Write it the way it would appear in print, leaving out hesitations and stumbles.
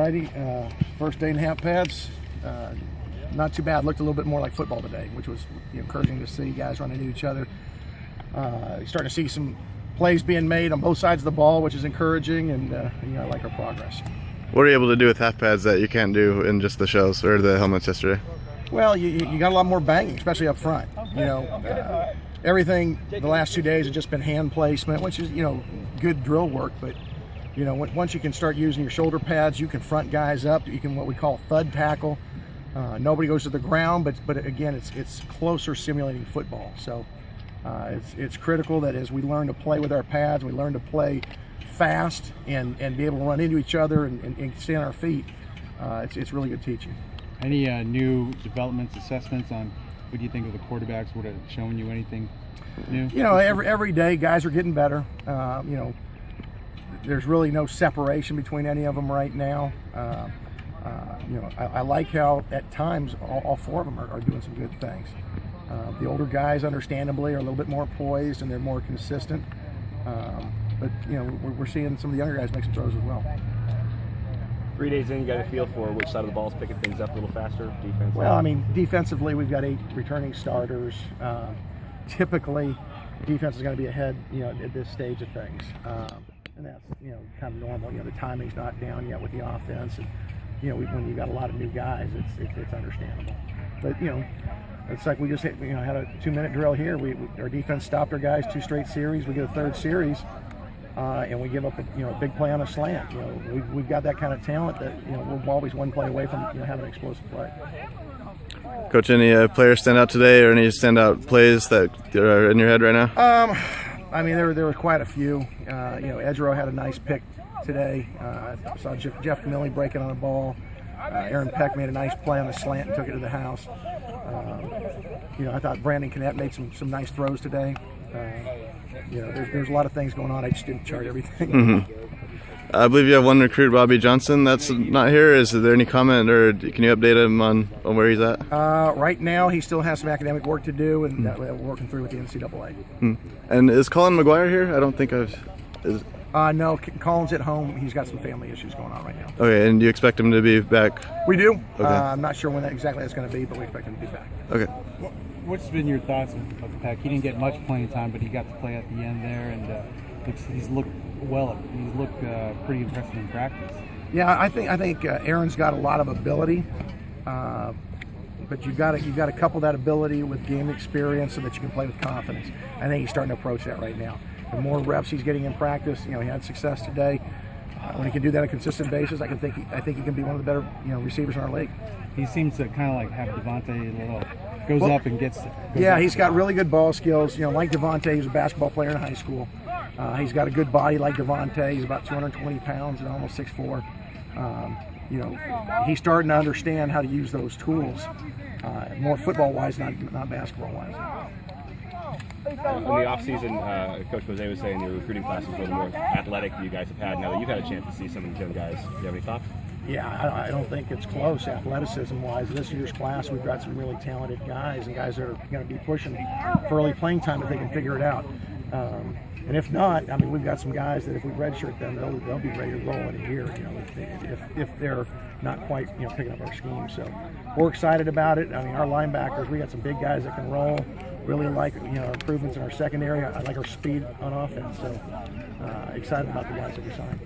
righty. First day in half pads. Not too bad. Looked a little bit more like football today, which was encouraging to see guys run into each other. You're starting to see some plays being made on both sides of the ball, which is encouraging, and I like our progress. What are you able to do with half pads that you can't do in just the shells or the helmets yesterday? Well, you got a lot more banging, especially up front. Everything the last 2 days has just been hand placement, which is good drill work. But once you can start using your shoulder pads, you can front guys up. You can what we call thud tackle. Nobody goes to the ground, but again, it's closer simulating football. So it's critical that as we learn to play with our pads, we learn to play fast and be able to run into each other and stay on our feet. It's really good teaching. Any new developments, assessments on what do you think of the quarterbacks? Would it have shown you anything new? Every day guys are getting better. There's really no separation between any of them right now. I like how at times all four of them are doing some good things. The older guys, understandably, are a little bit more poised and they're more consistent. But we're seeing some of the younger guys make some throws as well. 3 days in, you got a feel for which side of the ball is picking things up a little faster, defense? Well, defensively, we've got 8 returning starters. Typically, defense is going to be ahead, at this stage of things. And that's, kind of normal. The timing's not down yet with the offense. And, when you've got a lot of new guys, it's understandable. But, it's like we just had a 2-minute drill here. Our defense stopped our guys 2 straight series. We get a third series, and we give up a big play on a slant. We've got that kind of talent that we're always one play away from having an explosive play. Coach, any players stand out today, or any standout plays that are in your head right now? There were quite a few. Edgerow had a nice pick today. I saw Jeff Camilli breaking on a ball. Aaron Peck made a nice play on a slant and took it to the house. I thought Brandon Kinnett made some nice throws today. There's a lot of things going on. I just didn't chart everything. Mm-hmm. I believe you have one recruit, Bobby Johnson, that's not here. Is there any comment, or can you update him on where he's at? Right now, he still has some academic work to do, and we're working through with the NCAA. And is Colin McGuire here? I don't think No, Colin's at home. He's got some family issues going on right now. Okay, and do you expect him to be back? We do. Okay. I'm not sure when exactly that's going to be, but we expect him to be back. Okay. What's been your thoughts of the pack? He didn't get much playing time, but he got to play at the end there, and he's looked well. He's looked pretty impressive in practice. Yeah, I think Aaron's got a lot of ability, but you've got to couple that ability with game experience so that you can play with confidence. I think he's starting to approach that right now. The more reps he's getting in practice, he had success today. When he can do that on a consistent basis, I think he can be one of the better receivers in our league. He seems to kind of like have Devontae goes up and gets. He's got really good ball skills. Like Devontae, he was a basketball player in high school. He's got a good body like Devontae. He's about 220 pounds and almost 6'4". He's starting to understand how to use those tools, more football-wise, not basketball-wise. In the offseason, Coach Jose was saying your recruiting class is a little more athletic than you guys have had. Now that you've had a chance to see some of these young guys, do you have any thoughts? Yeah, I don't think it's close athleticism-wise. This year's class, we've got some really talented guys and guys that are going to be pushing for early playing time if they can figure it out. And if not, we've got some guys that if we redshirt them, they'll be ready to roll in a year. If they're not quite picking up our scheme. So we're excited about it. Our linebackers, we got some big guys that can roll. Really like improvements in our secondary. I like our speed on offense. So excited about the guys that we signed.